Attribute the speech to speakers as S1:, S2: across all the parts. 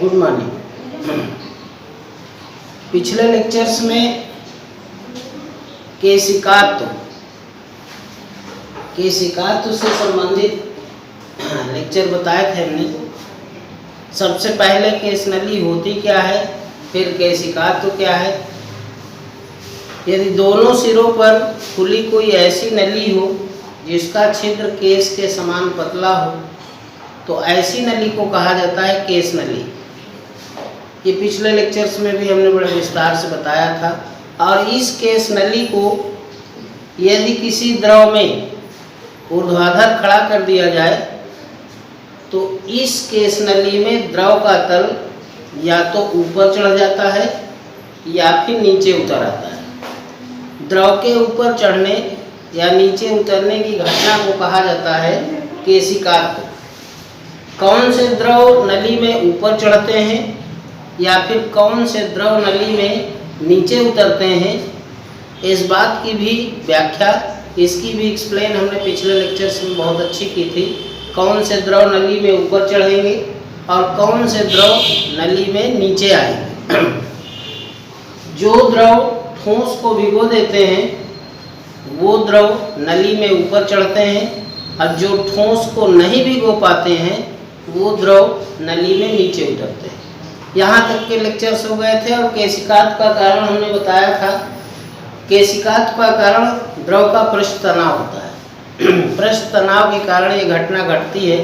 S1: Good morning. पिछले lectures में केशिकात्व से संबंधित लेक्चर बताए थे हमने। सबसे पहले केश नली होती क्या है, फिर केशिकात्व क्या है। यदि दोनों सिरों पर खुली कोई ऐसी नली हो जिसका छिद्र केश के समान पतला हो तो ऐसी नली को कहा जाता है केश नली। ये पिछले लेक्चर्स में भी हमने बड़े विस्तार से बताया था। और इस केश नली को यदि किसी द्रव में ऊर्ध्वाधर खड़ा कर दिया जाए तो इस केश नली में द्रव का तल या तो ऊपर चढ़ जाता है या फिर नीचे उतर आता है। द्रव के ऊपर चढ़ने या नीचे उतरने की घटना को कहा जाता है केशिकात्व। कौन से द्रव नली में ऊपर चढ़ते हैं या फिर कौन से द्रव नली में नीचे उतरते हैं, इस बात की भी व्याख्या, इसकी भी एक्सप्लेन हमने पिछले लेक्चर्स में बहुत अच्छी की थी। कौन से द्रव नली में ऊपर चढ़ेंगे और कौन से द्रव नली में नीचे आएंगे। जो द्रव ठोस को भिगो देते हैं वो द्रव नली में ऊपर चढ़ते हैं और जो ठोस को नहीं भिगो पाते हैं वो द्रव नली में नीचे उतरते हैं। यहाँ तक के लेक्चर्स हो गए थे। और केशिकात्व का कारण हमने बताया था। केशिकात्व का कारण द्रव का पृष्ठ तनाव होता है। पृष्ठ तनाव के कारण ये घटना घटती है।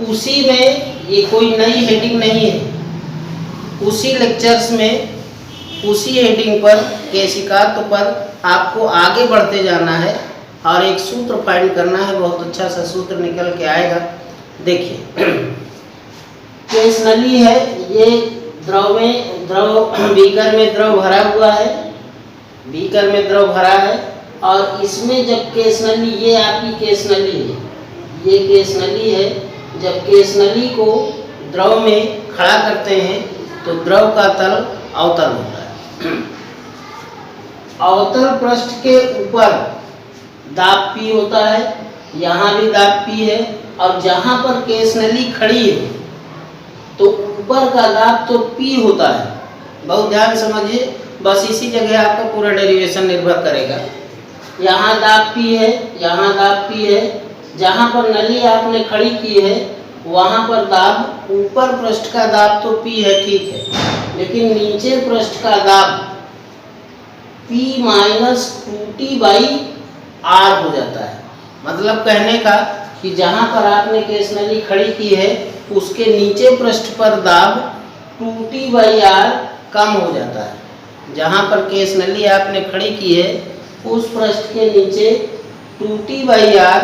S1: उसी में ये कोई नई हेडिंग नहीं है। उसी लेक्चर्स में उसी हेडिंग पर केशिकात्व पर आपको आगे बढ़ते जाना है और एक सूत्र फाइंड करना है। बहुत अच्छा सा सूत्र निकल के आएगा। देखिए, केश नली है, ये बीकर में द्रव भरा हुआ है। बीकर में द्रव भरा है और इसमें जब केश नली, ये आपकी केश नली है, ये केश नली है। जब केश नली को द्रव में खड़ा करते हैं तो द्रव का तल अवतल होता है। अवतल पृष्ठ के ऊपर दाब P होता है, यहाँ भी दाब P है। और जहाँ पर केश नली खड़ी है तो ऊपर का दाब तो P होता है। बहुत ध्यान समझिए, बस इसी जगह आपका पूरा डेरिवेशन निर्भर करेगा। यहाँ दाब P है, यहाँ दाब P है। जहाँ पर नली आपने खड़ी की है वहाँ पर दाब, ऊपर पृष्ठ का दाब तो P है, ठीक है, लेकिन नीचे पृष्ठ का दाब P माइनस 2T/R हो जाता है। मतलब कहने का कि जहाँ पर आपने केश नली खड़ी की है उसके नीचे पृष्ठ पर दाब 2T/R कम हो जाता है। जहाँ पर केश नली आपने खड़ी की है उस पृष्ठ के नीचे 2T/R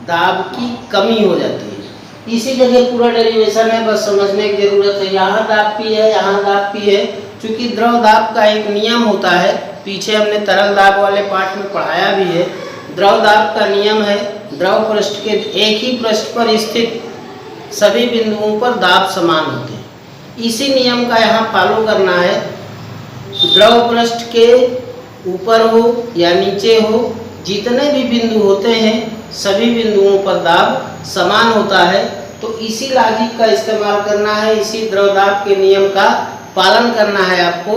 S1: दाब की कमी हो जाती है। इसी जगह पूरा डेरिवेशन है, बस समझने की जरूरत है। यहाँ दाब P है, यहाँ दाब P है। चूँकि द्रव दाब का एक नियम होता है, पीछे हमने तरल दाब वाले पार्ट में पढ़ाया भी है। द्रव दाब का नियम है, द्रव पृष्ठ के एक ही पृष्ठ पर स्थित सभी बिंदुओं पर दाब समान होते हैं। इसी नियम का यहाँ फॉलो करना है। द्रव पृष्ठ के ऊपर हो या नीचे हो, जितने भी बिंदु होते हैं सभी बिंदुओं पर दाब समान होता है। तो इसी लॉजिक का इस्तेमाल करना है, इसी द्रव दाब के नियम का पालन करना है आपको।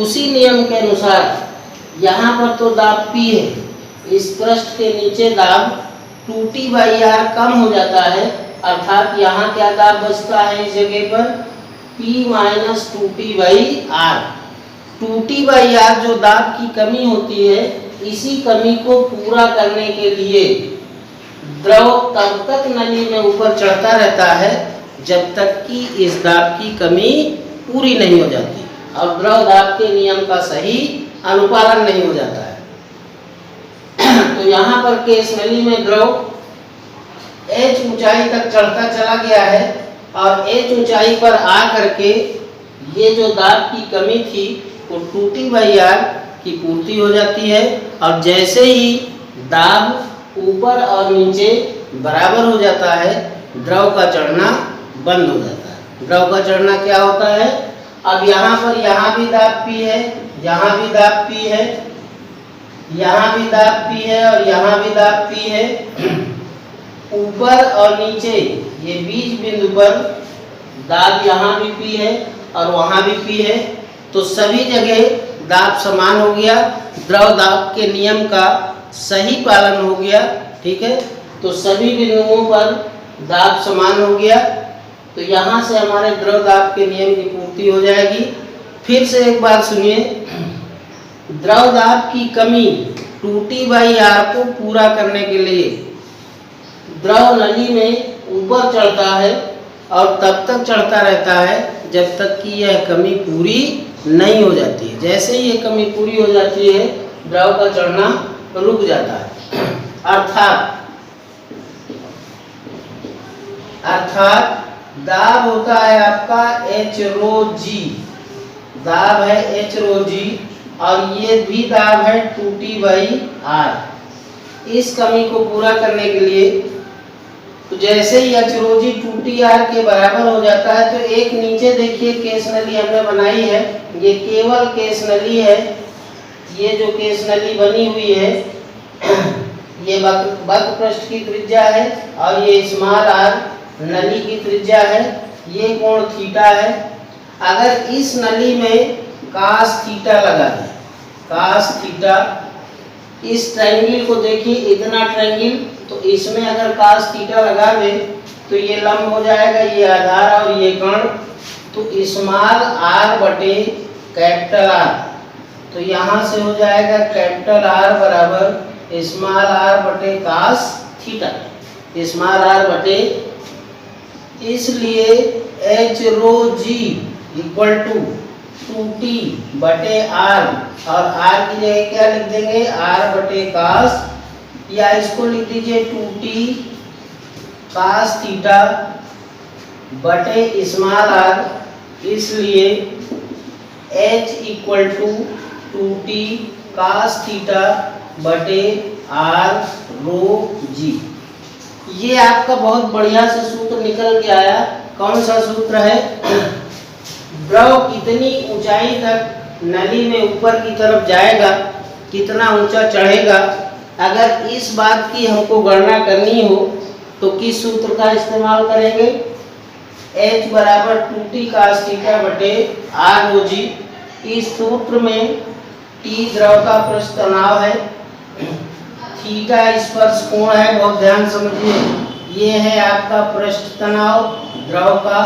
S1: उसी नियम के अनुसार यहाँ पर तो दाब P है, इस पृष्ठ के नीचे दाब 2T/R कम हो जाता है, अर्थात यहाँ क्या दाब बचता है इस जगह पर P माइनस 2T/R। 2T/R जो दाब की कमी होती है, इसी कमी को पूरा करने के लिए द्रव तब तक नली में ऊपर चढ़ता रहता है जब तक कि इस दाब की कमी पूरी नहीं हो जाती और द्रव दाब के नियम का सही अनुपालन नहीं हो जाता है। तो यहाँ पर केश नली में द्रव H ऊंचाई तक चढ़ता चला गया है और H ऊंचाई पर आ करके ये जो दाब की कमी थी वो 2T/R की पूर्ति हो जाती है। और जैसे ही दाब ऊपर और नीचे बराबर हो जाता है, द्रव का चढ़ना बंद हो जाता है। द्रव का चढ़ना क्या होता है, अब यहाँ पर यहाँ भी दाब P है, यहाँ भी दाब P है, यहाँ भी दाब P है और यहाँ भी दाब P है। ऊपर और नीचे ये बीच बिंदु पर दाब यहाँ भी P है और वहाँ भी P है, तो सभी जगह दाब समान हो गया, द्रव दाब के नियम का सही पालन हो गया। ठीक है, तो सभी बिंदुओं पर दाब समान हो गया, तो यहाँ से हमारे द्रव दाब के नियम की पूर्ति हो जाएगी। फिर से एक बार सुनिए, द्रव दाब की कमी 2T/R को पूरा करने के लिए द्रव नली में ऊपर चढ़ता है और तब तक चढ़ता रहता है जब तक कि यह कमी पूरी नहीं हो जाती है। जैसे ही यह कमी पूरी हो जाती है, द्रव का चढ़ना रुक जाता है। अर्थात दाब होता है आपका H⍴G, दाब है H⍴G और ये भी दाब है 2T/R। इस कमी को पूरा करने के लिए तो जैसे ही H⍴G 2T/R के बराबर हो जाता है, तो एक नीचे देखिए केस नली हमने बनाई है, ये केवल केस नली है। ये जो केस नली बनी हुई है, ये वक्र पृष्ठ की त्रिज्या है और ये स्मॉल r नली की त्रिज्या है। ये कोण थीटा है। अगर इस नली में cos थीटा लगा दें, cos थीटा, इस ट्रायंगल को देखिए, इतना ट्रायंगल, तो इसमें अगर cos थीटा लगा दे तो ये लंब हो जाएगा, ये आधार और ये कर्ण, तो स्मॉल r बटे कैपिटल R, तो यहाँ से हो जाएगा कैपिटल R बराबर स्मॉल r बटे cos थीटा, स्मॉल r बटे, इसलिए H⍴G इक्वल टू 2T/R और R की जगह क्या लिख देंगे, R बटे cos, या इसको लिख दीजिए 2T cos थीटा बटे स्मॉल r, इसलिए H equal to 2T cos theta बटे R⍴G। ये आपका बहुत बढ़िया से सूत्र निकल के आया। कौन सा सूत्र है, द्रव कितनी ऊंचाई तक नली में ऊपर की तरफ जाएगा, कितना ऊंचा चढ़ेगा, अगर इस बात की हमको गणना करनी हो तो किस सूत्र का इस्तेमाल करेंगे, H बराबर 2T cos थीटा बटे R⍴G। इस सूत्र में T द्रव का पृष्ठ तनाव है, थीटा स्पर्श कोण है, बहुत ध्यान समझिए, ये है आपका पृष्ठ तनाव द्रव का,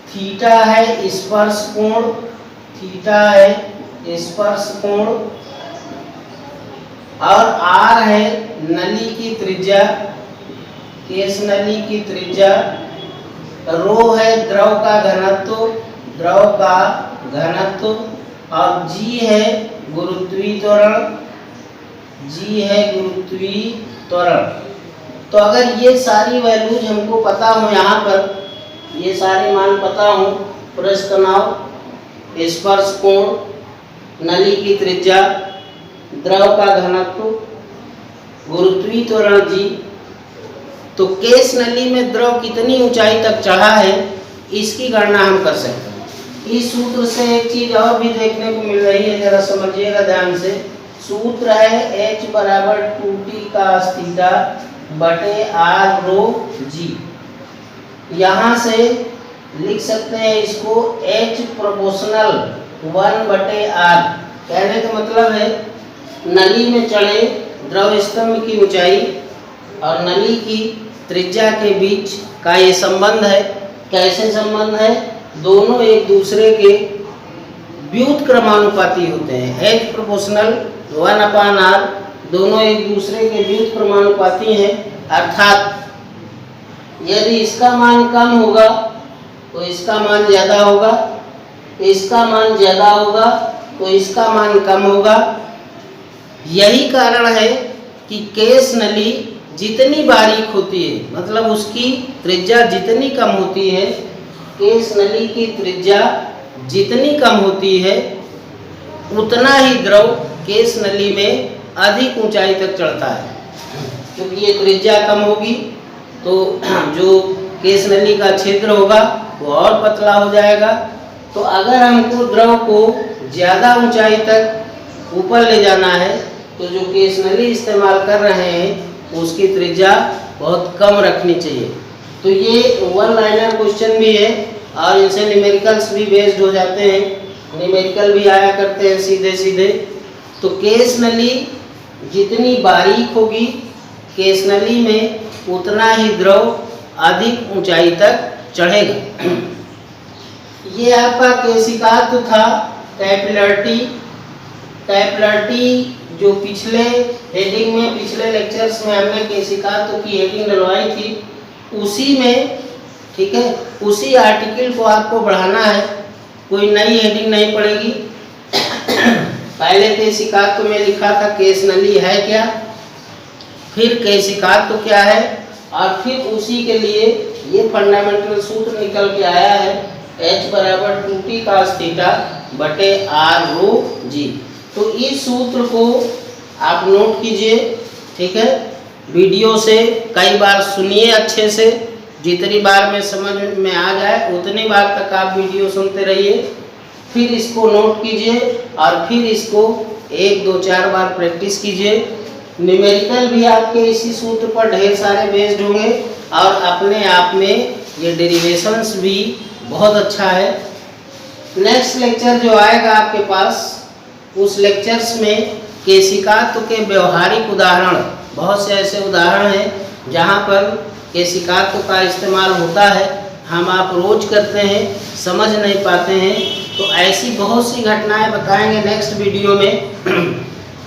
S1: थीटा है स्पर्श कोण, थीटा है स्पर्श कोण, और R है नली की त्रिज्या, केस नली की त्रिज्या, रो है द्रव का घनत्व, द्रव का घनत्व, और G है गुरुत्वीय त्वरण, G है गुरुत्वीय त्वरण। तो अगर ये सारी वैल्यूज हमको पता हो, यहाँ पर ये सारे मान पता हो, पृष्ठ तनाव, स्पर्श कोण, नली की त्रिज्या, द्रव का घनत्व, गुरुत्वीय त्वरण G, तो केस नली में द्रव कितनी ऊंचाई तक चढ़ा है इसकी गणना हम कर सकते हैं। इस सूत्र से एक चीज और भी देखने को मिल रही है, जरा समझिएगा ध्यान से। सूत्र है H बराबर 2T cos थीटा बटे R⍴G। यहाँ से लिख सकते हैं इसको H प्रोपोर्शनल 1/R। कहने का मतलब है नली में चढ़े द्रव स्तंभ की ऊंचाई और नली की त्रिज्या के बीच का ये संबंध है। कैसे संबंध है, दोनों एक दूसरे के व्युत्क्रमानुपाती होते हैं। H प्रोपोर्शनल 1/R, दोनों एक दूसरे के व्युत्क्रमानुपाती हैं। अर्थात यदि इसका मान कम होगा तो इसका मान ज़्यादा होगा, इसका मान ज़्यादा होगा तो इसका मान कम होगा। यही कारण है कि केस नली जितनी बारीक होती है, मतलब उसकी त्रिज्या जितनी कम होती है, केस नली की त्रिज्या जितनी कम होती है, उतना ही द्रव केस नली में अधिक ऊंचाई तक चढ़ता है। क्योंकि ये त्रिज्या कम होगी तो जो केस नली का छिद्र होगा वो और पतला हो जाएगा। तो अगर हमको द्रव को ज़्यादा ऊंचाई तक ऊपर ले जाना है तो जो केस नली इस्तेमाल कर रहे हैं उसकी त्रिज्या बहुत कम रखनी चाहिए। तो ये वन लाइनर क्वेश्चन भी है और इनसे न्यूमेरिकल्स भी बेस्ड हो जाते हैं, न्यूमेरिकल भी आया करते हैं सीधे सीधे। तो केस नली जितनी बारीक होगी, केस नली में उतना ही द्रव अधिक ऊंचाई तक चढ़ेगा। ये आपका केशिकात्व था, कैपिलरिटी। कैपिलरिटी जो पिछले हेडिंग में, पिछले लेक्चर्स में हमने केशिकात्व की हेडिंग डलवाई थी, उसी में, ठीक है, उसी आर्टिकल को आपको बढ़ाना है, कोई नई हेडिंग नहीं पड़ेगी। पहले केशिकात्व में लिखा था केस नली है क्या, फिर केशिकात्व क्या है, और फिर उसी के लिए ये फंडामेंटल सूत्र निकल के आया है, H बराबर 2T cos थीटा बटे R रो G। तो इस सूत्र को आप नोट कीजिए, ठीक है, वीडियो से कई बार सुनिए अच्छे से, जितनी बार में समझ में आ जाए उतनी बार तक आप वीडियो सुनते रहिए, फिर इसको नोट कीजिए और फिर इसको 1 2 4 बार प्रैक्टिस कीजिए। न्यूमेरिकल भी आपके इसी सूत्र पर ढेर सारे बेस्ड होंगे और अपने आप में ये डेरिवेशंस भी बहुत अच्छा है। नेक्स्ट लेक्चर जो आएगा आपके पास, उस लेक्चर्स में केशिकात्व के व्यवहारिक उदाहरण, बहुत से ऐसे उदाहरण हैं जहाँ पर केशिकात्व का इस्तेमाल होता है, हम आप रोज करते हैं, समझ नहीं पाते हैं, तो ऐसी बहुत सी घटनाएं बताएंगे नेक्स्ट वीडियो में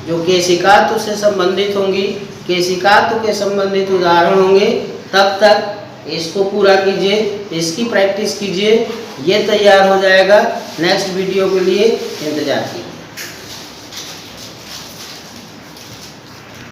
S1: जो केशिकात्व से संबंधित होंगी, केशिकात्व के संबंधित उदाहरण होंगे। तब तक इसको पूरा कीजिए, इसकी प्रैक्टिस कीजिए, ये तैयार हो जाएगा, नेक्स्ट वीडियो के लिए इंतजार कीजिए।